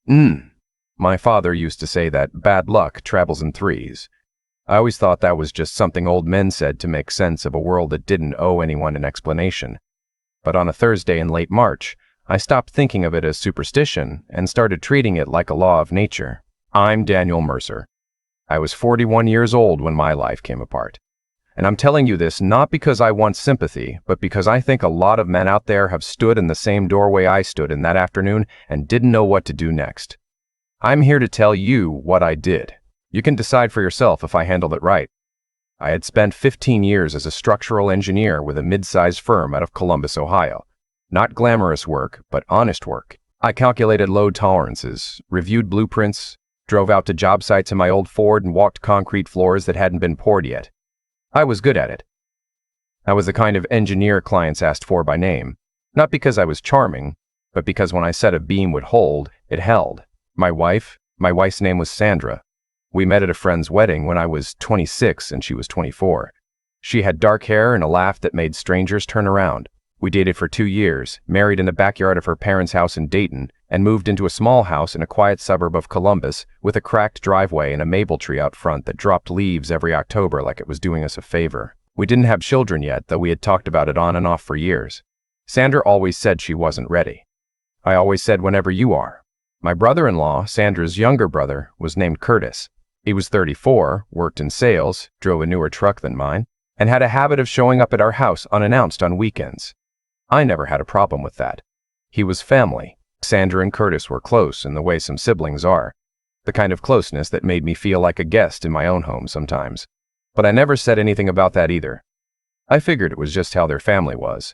My father used to say that bad luck travels in threes. I always thought that was just something old men said to make sense of a world that didn't owe anyone an explanation. But on a Thursday in late March, I stopped thinking of it as superstition and started treating it like a law of nature. I'm Daniel Mercer. I was 41 years old when my life came apart. And I'm telling you this not because I want sympathy, but because I think a lot of men out there have stood in the same doorway I stood in that afternoon and didn't know what to do next. I'm here to tell you what I did. You can decide for yourself if I handled it right. I had spent 15 years as a structural engineer with a mid-sized firm out of Columbus, Ohio. Not glamorous work, but honest work. I calculated load tolerances, reviewed blueprints, drove out to job sites in my old Ford and walked concrete floors that hadn't been poured yet. I was good at it. I was the kind of engineer clients asked for by name, not because I was charming, but because when I said a beam would hold, it held. My wife's name was Sandra. We met at a friend's wedding when I was 26 and she was 24. She had dark hair and a laugh that made strangers turn around. We dated for 2 years, married in the backyard of her parents' house in Dayton, and moved into a small house in a quiet suburb of Columbus with a cracked driveway and a maple tree out front that dropped leaves every October like it was doing us a favor. We didn't have children yet, though we had talked about it on and off for years. Sandra always said she wasn't ready. I always said whenever you are. My brother-in-law, Sandra's younger brother, was named Curtis. He was 34, worked in sales, drove a newer truck than mine, and had a habit of showing up at our house unannounced on weekends. I never had a problem with that. He was family. Sandra and Curtis were close in the way some siblings are, the kind of closeness that made me feel like a guest in my own home sometimes. But I never said anything about that either. I figured it was just how their family was.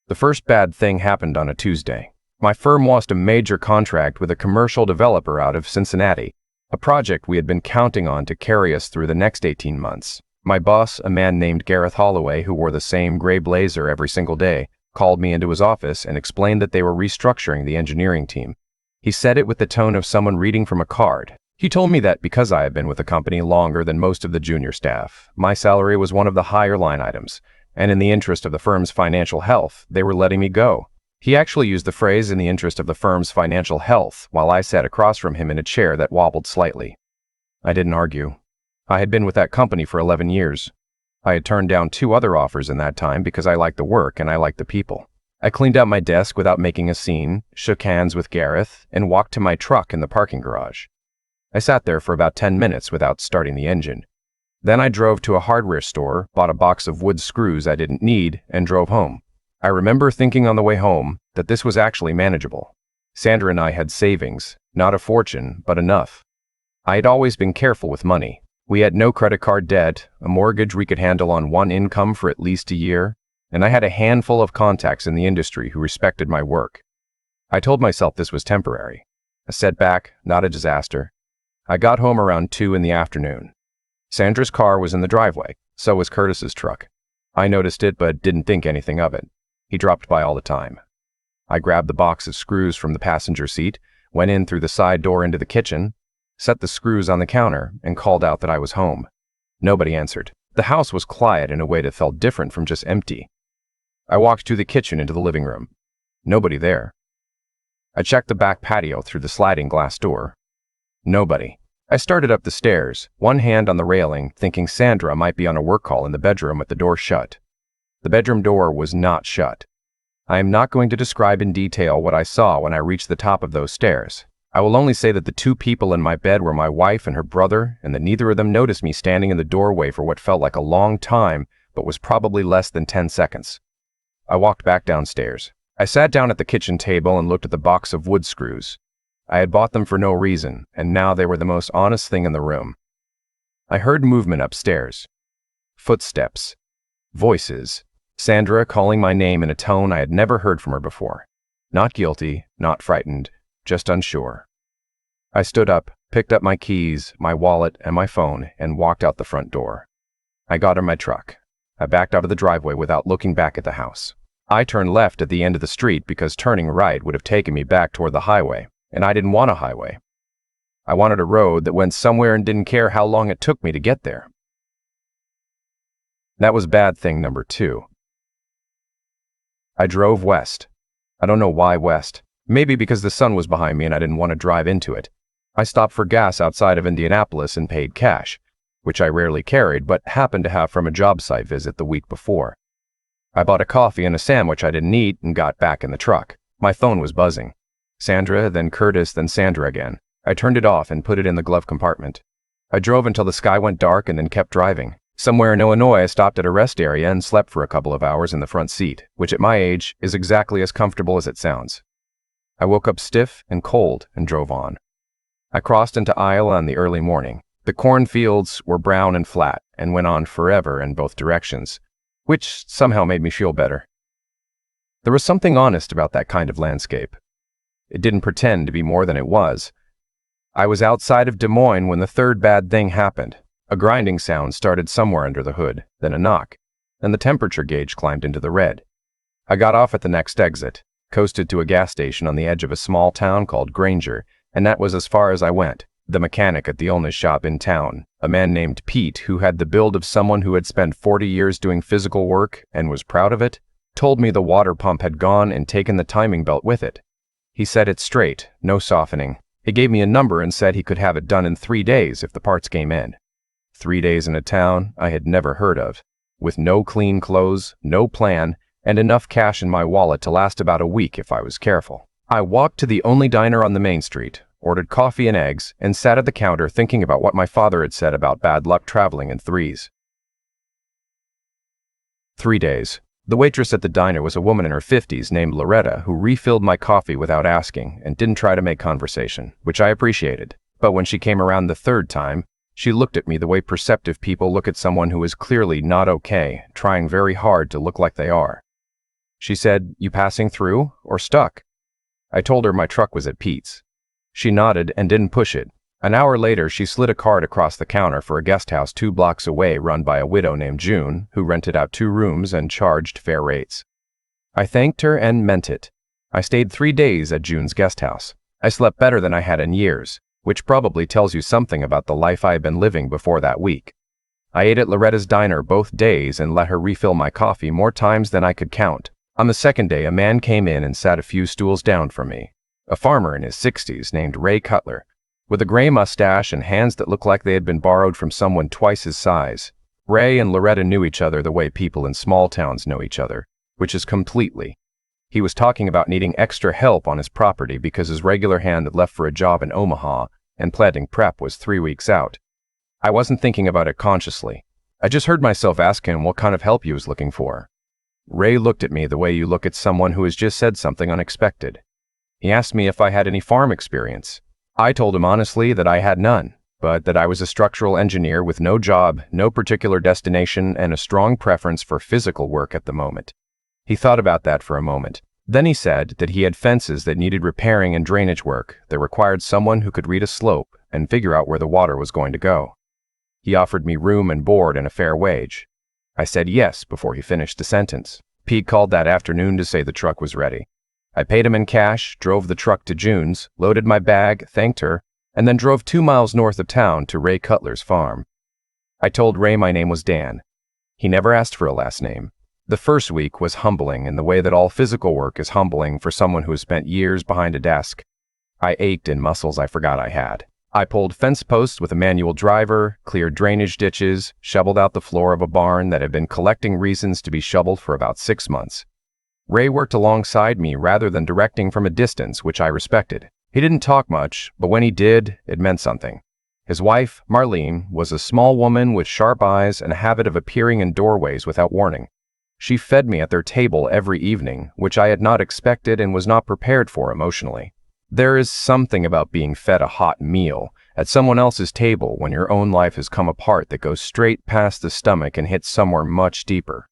The first bad thing happened on a Tuesday. My firm lost a major contract with a commercial developer out of Cincinnati, a project we had been counting on to carry us through the next 18 months. My boss, a man named Gareth Holloway who wore the same gray blazer every single day, called me into his office and explained that they were restructuring the engineering team. He said it with the tone of someone reading from a card. He told me that because I had been with the company longer than most of the junior staff, my salary was one of the higher line items, and in the interest of the firm's financial health, they were letting me go. He actually used the phrase "in the interest of the firm's financial health" while I sat across from him in a chair that wobbled slightly. I didn't argue. I had been with that company for 11 years. I had turned down 2 other offers in that time because I liked the work and I liked the people. I cleaned out my desk without making a scene, shook hands with Gareth, and walked to my truck in the parking garage. I sat there for about 10 minutes without starting the engine. Then I drove to a hardware store, bought a box of wood screws I didn't need, and drove home. I remember thinking on the way home that this was actually manageable. Sandra and I had savings, not a fortune, but enough. I had always been careful with money. We had no credit card debt, a mortgage we could handle on one income for at least a year, and I had a handful of contacts in the industry who respected my work. I told myself this was temporary. A setback, not a disaster. I got home around 2 in the afternoon. Sandra's car was in the driveway, so was Curtis's truck. I noticed it but didn't think anything of it. He dropped by all the time. I grabbed the box of screws from the passenger seat, went in through the side door into the kitchen, set the screws on the counter, and called out that I was home. Nobody answered. The house was quiet in a way that felt different from just empty. I walked to the kitchen into the living room. Nobody there. I checked the back patio through the sliding glass door. Nobody. I started up the stairs, one hand on the railing, thinking Sandra might be on a work call in the bedroom with the door shut. The bedroom door was not shut. I am not going to describe in detail what I saw when I reached the top of those stairs. I will only say that the 2 people in my bed were my wife and her brother, and that neither of them noticed me standing in the doorway for what felt like a long time, but was probably less than 10 seconds. I walked back downstairs. I sat down at the kitchen table and looked at the box of wood screws. I had bought them for no reason, and now they were the most honest thing in the room. I heard movement upstairs. Footsteps. Voices. Sandra calling my name in a tone I had never heard from her before. Not guilty, not frightened, just unsure. I stood up, picked up my keys, my wallet, and my phone, and walked out the front door. I got in my truck. I backed out of the driveway without looking back at the house. I turned left at the end of the street because turning right would have taken me back toward the highway, and I didn't want a highway. I wanted a road that went somewhere and didn't care how long it took me to get there. That was bad thing number 2. I drove west. I don't know why west. Maybe because the sun was behind me and I didn't want to drive into it. I stopped for gas outside of Indianapolis and paid cash, which I rarely carried but happened to have from a job site visit the week before. I bought a coffee and a sandwich I didn't eat and got back in the truck. My phone was buzzing. Sandra, then Curtis, then Sandra again. I turned it off and put it in the glove compartment. I drove until the sky went dark and then kept driving. Somewhere in Illinois, I stopped at a rest area and slept for a couple of hours in the front seat, which at my age is exactly as comfortable as it sounds. I woke up stiff and cold and drove on. I crossed into Iowa in the early morning. The cornfields were brown and flat and went on forever in both directions, which somehow made me feel better. There was something honest about that kind of landscape. It didn't pretend to be more than it was. I was outside of Des Moines when the third bad thing happened. A grinding sound started somewhere under the hood, then a knock, and the temperature gauge climbed into the red. I got off at the next exit, coasted to a gas station on the edge of a small town called Granger, and that was as far as I went. The mechanic at the illness shop in town, a man named Pete who had the build of someone who had spent 40 years doing physical work and was proud of it, told me the water pump had gone and taken the timing belt with it. He said it straight, no softening. He gave me a number and said he could have it done in 3 days if the parts came in. 3 days in a town I had never heard of, with no clean clothes, no plan, and enough cash in my wallet to last about a week if I was careful. I walked to the only diner on the main street, ordered coffee and eggs, and sat at the counter thinking about what my father had said about bad luck traveling in threes. 3 days. The waitress at the diner was a woman in her 50s named Loretta who refilled my coffee without asking and didn't try to make conversation, which I appreciated. But when she came around the third time, she looked at me the way perceptive people look at someone who is clearly not okay, trying very hard to look like they are. She said, "You passing through or stuck?" I told her my truck was at Pete's. She nodded and didn't push it. An hour later, she slid a card across the counter for a guest house 2 blocks away run by a widow named June, who rented out 2 rooms and charged fair rates. I thanked her and meant it. I stayed 3 days at June's guest house. I slept better than I had in years, which probably tells you something about the life I had been living before that week. I ate at Loretta's diner both days and let her refill my coffee more times than I could count. On the second day, a man came in and sat a few stools down from me. A farmer in his 60s named Ray Cutler, with a gray mustache and hands that looked like they had been borrowed from someone twice his size. Ray and Loretta knew each other the way people in small towns know each other, which is completely. He was talking about needing extra help on his property because his regular hand had left for a job in Omaha, and planting prep was 3 weeks out. I wasn't thinking about it consciously. I just heard myself ask him what kind of help he was looking for. Ray looked at me the way you look at someone who has just said something unexpected. He asked me if I had any farm experience. I told him honestly that I had none, but that I was a structural engineer with no job, no particular destination, and a strong preference for physical work at the moment. He thought about that for a moment. Then he said that he had fences that needed repairing and drainage work that required someone who could read a slope and figure out where the water was going to go. He offered me room and board and a fair wage. I said yes before he finished the sentence. Pete called that afternoon to say the truck was ready. I paid him in cash, drove the truck to June's, loaded my bag, thanked her, and then drove 2 miles north of town to Ray Cutler's farm. I told Ray my name was Dan. He never asked for a last name. The first week was humbling in the way that all physical work is humbling for someone who has spent years behind a desk. I ached in muscles I forgot I had. I pulled fence posts with a manual driver, cleared drainage ditches, shoveled out the floor of a barn that had been collecting reasons to be shoveled for about 6 months. Ray worked alongside me rather than directing from a distance, which I respected. He didn't talk much, but when he did, it meant something. His wife, Marlene, was a small woman with sharp eyes and a habit of appearing in doorways without warning. She fed me at their table every evening, which I had not expected and was not prepared for emotionally. There is something about being fed a hot meal at someone else's table when your own life has come apart that goes straight past the stomach and hits somewhere much deeper.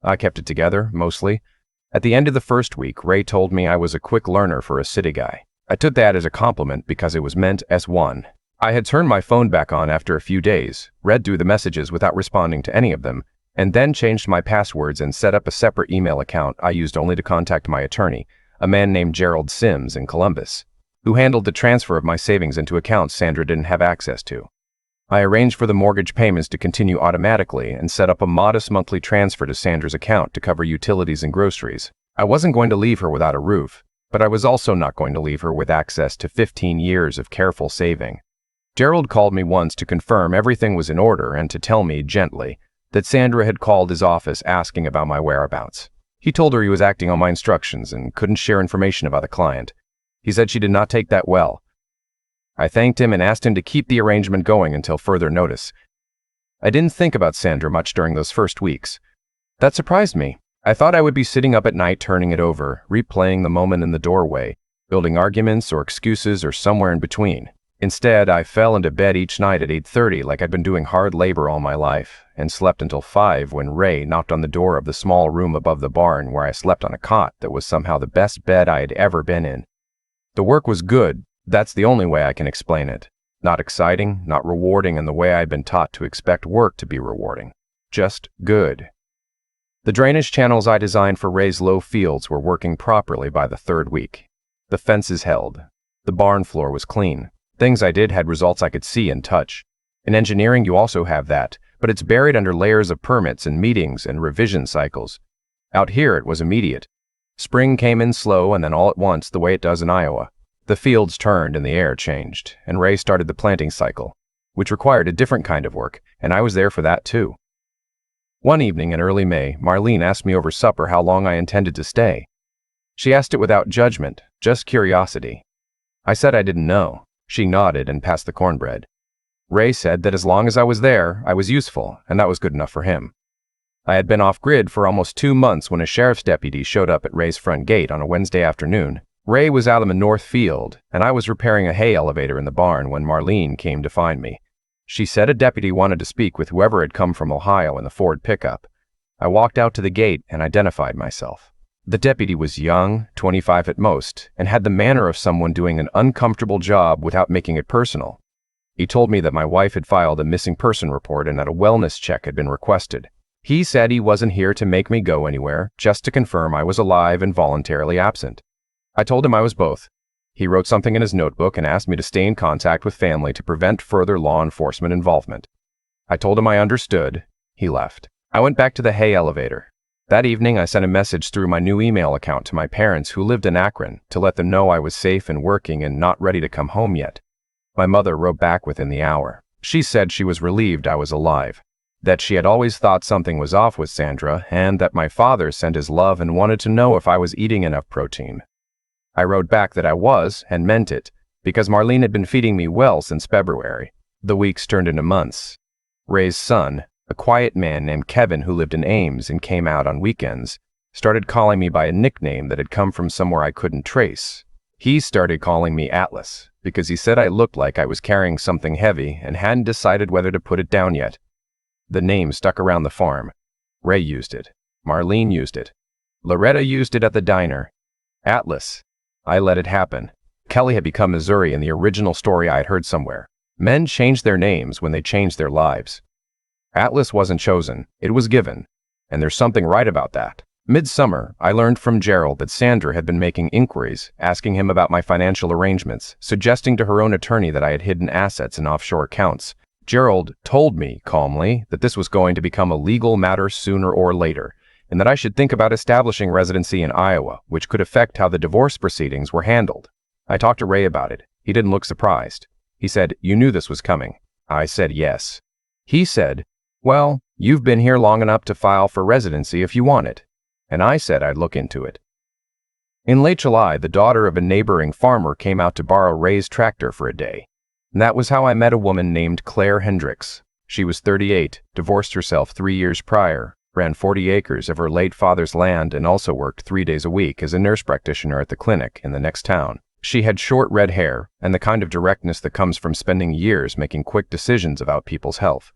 I kept it together, mostly. At the end of the first week, Ray told me I was a quick learner for a city guy. I took that as a compliment because it was meant as one. I had turned my phone back on after a few days, read through the messages without responding to any of them, and then changed my passwords and set up a separate email account I used only to contact my attorney, a man named Gerald Sims in Columbus, who handled the transfer of my savings into accounts Sandra didn't have access to. I arranged for the mortgage payments to continue automatically and set up a modest monthly transfer to Sandra's account to cover utilities and groceries. I wasn't going to leave her without a roof, but I was also not going to leave her with access to 15 years of careful saving. Gerald called me once to confirm everything was in order and to tell me gently that Sandra had called his office asking about my whereabouts. He told her he was acting on my instructions and couldn't share information about the client. He said she did not take that well. I thanked him and asked him to keep the arrangement going until further notice. I didn't think about Sandra much during those first weeks. That surprised me. I thought I would be sitting up at night turning it over, replaying the moment in the doorway, building arguments or excuses or somewhere in between. Instead, I fell into bed each night at 8:30 like I'd been doing hard labor all my life, and slept until 5 when Ray knocked on the door of the small room above the barn where I slept on a cot that was somehow the best bed I had ever been in. The work was good. That's the only way I can explain it. Not exciting, not rewarding in the way I'd been taught to expect work to be rewarding. Just good. The drainage channels I designed for Ray's low fields were working properly by the third week. The fences held. The barn floor was clean. Things I did had results I could see and touch. In engineering, you also have that, but it's buried under layers of permits and meetings and revision cycles. Out here, it was immediate. Spring came in slow and then all at once, the way it does in Iowa. The fields turned and the air changed, and Ray started the planting cycle, which required a different kind of work, and I was there for that too. One evening in early May, Marlene asked me over supper how long I intended to stay. She asked it without judgment, just curiosity. I said I didn't know. She nodded and passed the cornbread. Ray said that as long as I was there, I was useful, and that was good enough for him. I had been off-grid for almost 2 months when a sheriff's deputy showed up at Ray's front gate on a Wednesday afternoon. Ray was out in the north field, and I was repairing a hay elevator in the barn when Marlene came to find me. She said a deputy wanted to speak with whoever had come from Ohio in the Ford pickup. I walked out to the gate and identified myself. The deputy was young, 25 at most, and had the manner of someone doing an uncomfortable job without making it personal. He told me that my wife had filed a missing person report and that a wellness check had been requested. He said he wasn't here to make me go anywhere, just to confirm I was alive and voluntarily absent. I told him I was both. He wrote something in his notebook and asked me to stay in contact with family to prevent further law enforcement involvement. I told him I understood. He left. I went back to the hay elevator. That evening, I sent a message through my new email account to my parents who lived in Akron to let them know I was safe and working and not ready to come home yet. My mother wrote back within the hour. She said she was relieved I was alive, that she had always thought something was off with Sandra, and that my father sent his love and wanted to know if I was eating enough protein. I wrote back that I was, and meant it, because Marlene had been feeding me well since February. The weeks turned into months. Ray's son, a quiet man named Kevin who lived in Ames and came out on weekends, started calling me by a nickname that had come from somewhere I couldn't trace. He started calling me Atlas because he said I looked like I was carrying something heavy and hadn't decided whether to put it down yet. The name stuck around the farm. Ray used it. Marlene used it. Loretta used it at the diner. Atlas. I let it happen. Kelly had become Missouri in the original story I had heard somewhere. Men changed their names when they changed their lives. Atlas wasn't chosen, it was given, and there's something right about that. Midsummer, I learned from Gerald that Sandra had been making inquiries, asking him about my financial arrangements, suggesting to her own attorney that I had hidden assets in offshore accounts. Gerald told me, calmly, that this was going to become a legal matter sooner or later, and that I should think about establishing residency in Iowa, which could affect how the divorce proceedings were handled. I talked to Ray about it. He didn't look surprised. He said, "You knew this was coming." I said yes. He said, "Well, you've been here long enough to file for residency if you want it." And I said I'd look into it. In late July, the daughter of a neighboring farmer came out to borrow Ray's tractor for a day. And that was how I met a woman named Claire Hendricks. She was 38, divorced herself 3 years prior, ran 40 acres of her late father's land, and also worked 3 days a week as a nurse practitioner at the clinic in the next town. She had short red hair and the kind of directness that comes from spending years making quick decisions about people's health.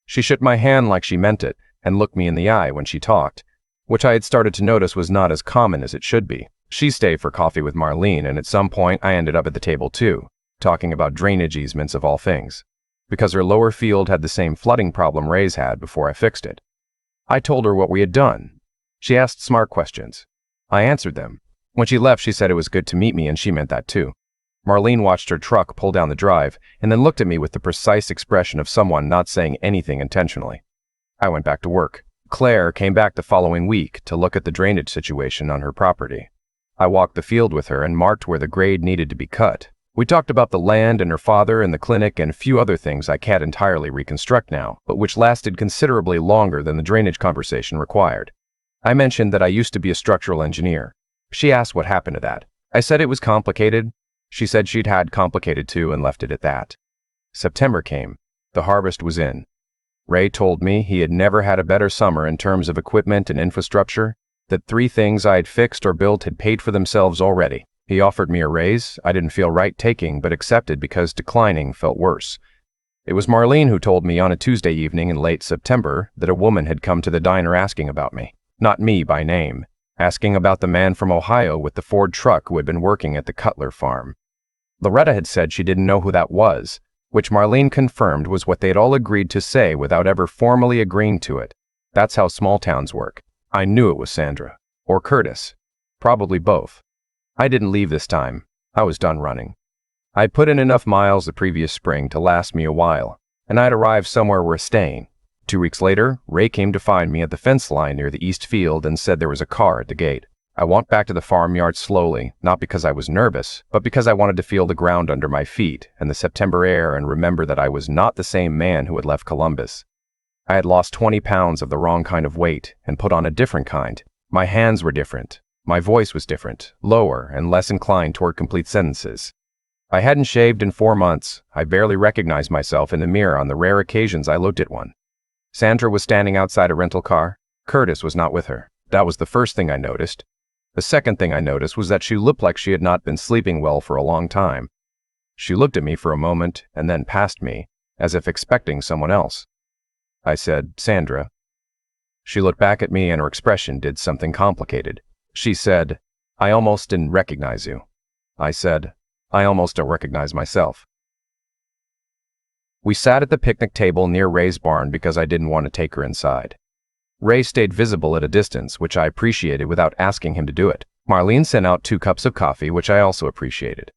She shook my hand like she meant it and looked me in the eye when she talked, which I had started to notice was not as common as it should be. She stayed for coffee with Marlene, and at some point I ended up at the table too, talking about drainage easements of all things, because her lower field had the same flooding problem Ray's had before I fixed it. I told her what we had done. She asked smart questions. I answered them. When she left, she said it was good to meet me, and she meant that too. Marlene watched her truck pull down the drive and then looked at me with the precise expression of someone not saying anything intentionally. I went back to work. Claire came back the following week to look at the drainage situation on her property. I walked the field with her and marked where the grade needed to be cut. We talked about the land and her father and the clinic and a few other things I can't entirely reconstruct now, but which lasted considerably longer than the drainage conversation required. I mentioned that I used to be a structural engineer. She asked what happened to that. I said it was complicated. She said she'd had complicated too and left it at that. September came. The harvest was in. Ray told me he had never had a better summer in terms of equipment and infrastructure, that 3 things I had fixed or built had paid for themselves already. He offered me a raise I didn't feel right taking but accepted because declining felt worse. It was Marlene who told me on a Tuesday evening in late September that a woman had come to the diner asking about me. Not me by name. Asking about the man from Ohio with the Ford truck who had been working at the Cutler farm. Loretta had said she didn't know who that was, which Marlene confirmed was what they had all agreed to say without ever formally agreeing to it. That's how small towns work. I knew it was Sandra. Or Curtis. Probably both. I didn't leave this time. I was done running. I had put in enough miles the previous spring to last me a while, and I had arrived somewhere worth staying. 2 weeks later, Ray came to find me at the fence line near the east field and said there was a car at the gate. I walked back to the farmyard slowly, not because I was nervous, but because I wanted to feel the ground under my feet and the September air and remember that I was not the same man who had left Columbus. I had lost 20 pounds of the wrong kind of weight and put on a different kind. My hands were different. My voice was different, lower and less inclined toward complete sentences. I hadn't shaved in 4 months. I barely recognized myself in the mirror on the rare occasions I looked at one. Sandra was standing outside a rental car. Curtis was not with her. That was the first thing I noticed. The second thing I noticed was that she looked like she had not been sleeping well for a long time. She looked at me for a moment and then past me, as if expecting someone else. I said, "Sandra." She looked back at me and her expression did something complicated. She said, "I almost didn't recognize you." I said, "I almost don't recognize myself." We sat at the picnic table near Ray's barn because I didn't want to take her inside. Ray stayed visible at a distance, which I appreciated without asking him to do it. Marlene sent out 2 cups of coffee, which I also appreciated.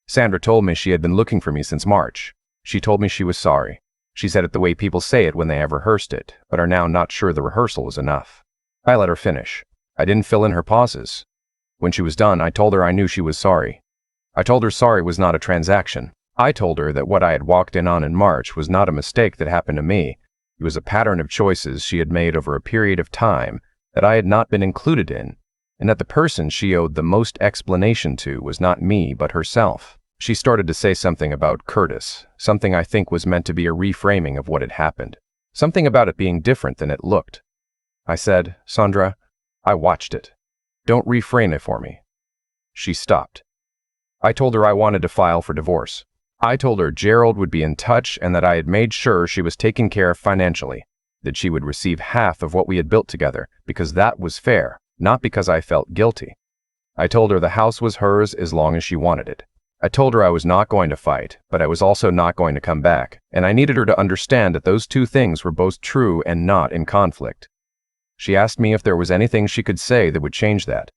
Sandra told me she had been looking for me since March. She told me she was sorry. She said it the way people say it when they have rehearsed it, but are now not sure the rehearsal was enough. I let her finish. I didn't fill in her pauses. When she was done, I told her I knew she was sorry. I told her sorry was not a transaction. I told her that what I had walked in on in March was not a mistake that happened to me. It was a pattern of choices she had made over a period of time that I had not been included in, and that the person she owed the most explanation to was not me but herself. She started to say something about Curtis, something I think was meant to be a reframing of what had happened, something about it being different than it looked. I said, "Sandra, I watched it. Don't reframe it for me." She stopped. I told her I wanted to file for divorce. I told her Gerald would be in touch and that I had made sure she was taken care of financially, that she would receive half of what we had built together, because that was fair, not because I felt guilty. I told her the house was hers as long as she wanted it. I told her I was not going to fight, but I was also not going to come back, and I needed her to understand that those 2 things were both true and not in conflict. She asked me if there was anything she could say that would change that.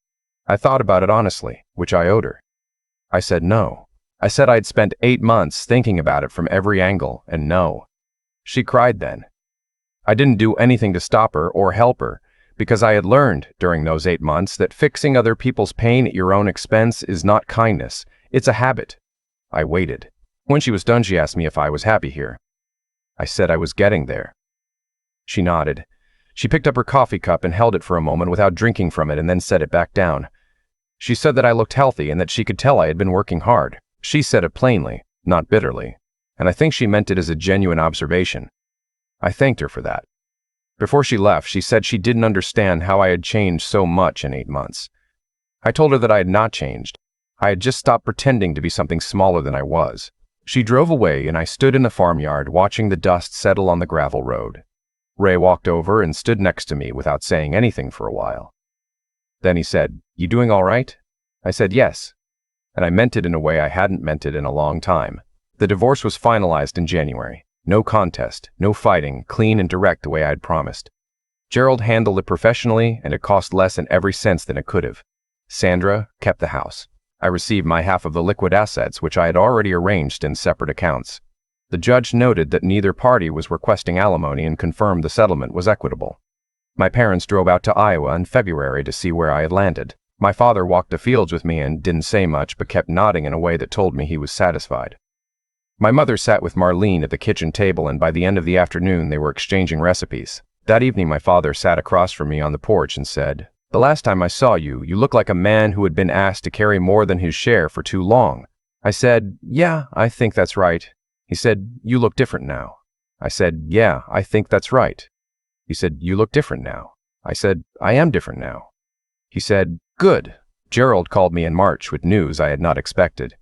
I thought about it honestly, which I owed her. I said no. I said I'd spent 8 months thinking about it from every angle, and no. She cried then. I didn't do anything to stop her or help her, because I had learned during those 8 months that fixing other people's pain at your own expense is not kindness, it's a habit. I waited. When she was done, she asked me if I was happy here. I said I was getting there. She nodded. She picked up her coffee cup and held it for a moment without drinking from it and then set it back down. She said that I looked healthy and that she could tell I had been working hard. She said it plainly, not bitterly, and I think she meant it as a genuine observation. I thanked her for that. Before she left, she said she didn't understand how I had changed so much in 8 months. I told her that I had not changed. I had just stopped pretending to be something smaller than I was. She drove away and I stood in the farmyard watching the dust settle on the gravel road. Ray walked over and stood next to me without saying anything for a while. Then he said, "You doing all right?" I said yes. And I meant it in a way I hadn't meant it in a long time. The divorce was finalized in January. No contest, no fighting, clean and direct the way I had promised. Gerald handled it professionally, and it cost less in every sense than it could have. Sandra kept the house. I received my half of the liquid assets, which I had already arranged in separate accounts. The judge noted that neither party was requesting alimony and confirmed the settlement was equitable. My parents drove out to Iowa in February to see where I had landed. My father walked the fields with me and didn't say much but kept nodding in a way that told me he was satisfied. My mother sat with Marlene at the kitchen table, and by the end of the afternoon they were exchanging recipes. That evening my father sat across from me on the porch and said, "The last time I saw you, you looked like a man who had been asked to carry more than his share for too long." I said, "Yeah, I think that's right." He said, "You look different now." I said, "Yeah, I think that's right." He said, "You look different now." I said, "I am different now." He said, "Good." Gerald called me in March with news I had not expected.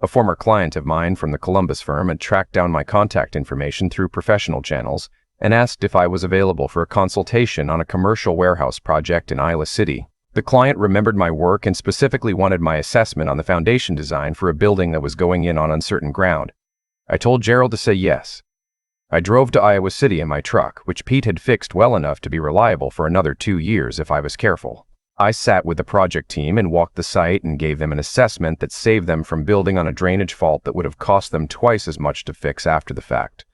A former client of mine from the Columbus firm had tracked down my contact information through professional channels and asked if I was available for a consultation on a commercial warehouse project in Iowa City. The client remembered my work and specifically wanted my assessment on the foundation design for a building that was going in on uncertain ground. I told Gerald to say yes. I drove to Iowa City in my truck, which Pete had fixed well enough to be reliable for another 2 years if I was careful. I sat with the project team and walked the site and gave them an assessment that saved them from building on a drainage fault that would have cost them twice as much to fix after the fact.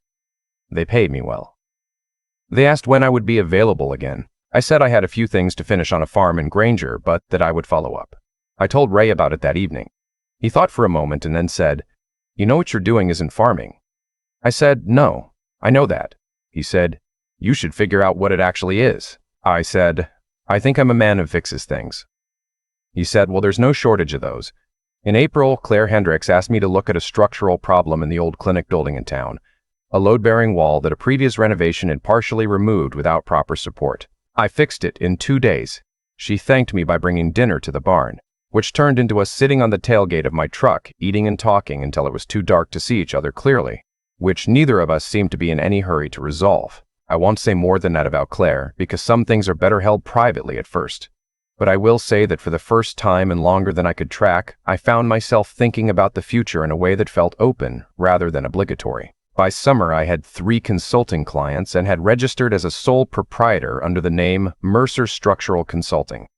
They paid me well. They asked when I would be available again. I said I had a few things to finish on a farm in Granger, but that I would follow up. I told Ray about it that evening. He thought for a moment and then said, "You know what you're doing isn't farming." I said, "No, I know that." He said, "You should figure out what it actually is." I said, "I think I'm a man who fixes things." He said, "Well, there's no shortage of those." In April, Claire Hendricks asked me to look at a structural problem in the old clinic building in town, a load-bearing wall that a previous renovation had partially removed without proper support. I fixed it in 2 days. She thanked me by bringing dinner to the barn, which turned into us sitting on the tailgate of my truck, eating and talking until it was too dark to see each other clearly, which neither of us seemed to be in any hurry to resolve. I won't say more than that about Claire, because some things are better held privately at first. But I will say that for the first time and longer than I could track, I found myself thinking about the future in a way that felt open rather than obligatory. By summer, I had 3 consulting clients and had registered as a sole proprietor under the name Mercer Structural Consulting.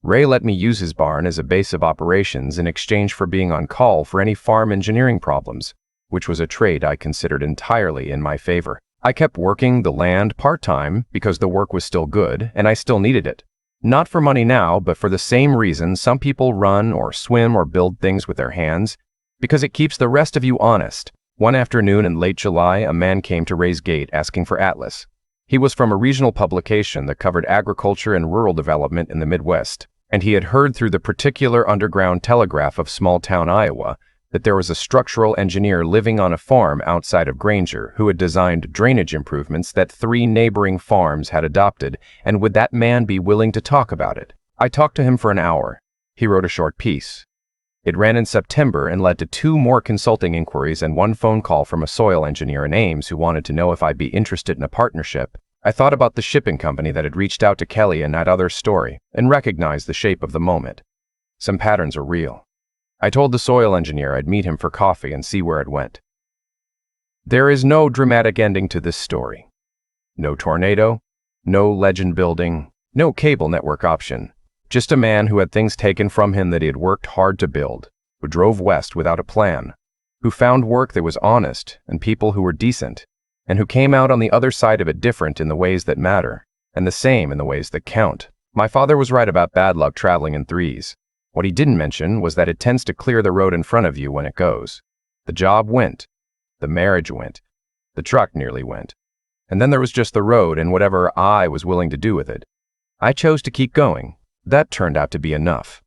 Ray let me use his barn as a base of operations in exchange for being on call for any farm engineering problems, which was a trade I considered entirely in my favor. I kept working the land part-time because the work was still good and I still needed it. Not for money now, but for the same reason some people run or swim or build things with their hands, because it keeps the rest of you honest. One afternoon in late July, a man came to Ray's gate asking for Atlas. He was from a regional publication that covered agriculture and rural development in the Midwest, and he had heard through the particular underground telegraph of small-town Iowa that there was a structural engineer living on a farm outside of Granger who had designed drainage improvements that 3 neighboring farms had adopted, and would that man be willing to talk about it? I talked to him for an hour. He wrote a short piece. It ran in September and led to 2 more consulting inquiries and 1 phone call from a soil engineer in Ames who wanted to know if I'd be interested in a partnership. I thought about the shipping company that had reached out to Kelly in that other story and recognized the shape of the moment. Some patterns are real. I told the soil engineer I'd meet him for coffee and see where it went. There is no dramatic ending to this story. No tornado, no legend building, no cable network option. Just a man who had things taken from him that he had worked hard to build, who drove west without a plan, who found work that was honest and people who were decent, and who came out on the other side of it different in the ways that matter, and the same in the ways that count. My father was right about bad luck traveling in threes. What he didn't mention was that it tends to clear the road in front of you when it goes. The job went. The marriage went. The truck nearly went. And then there was just the road and whatever I was willing to do with it. I chose to keep going. That turned out to be enough.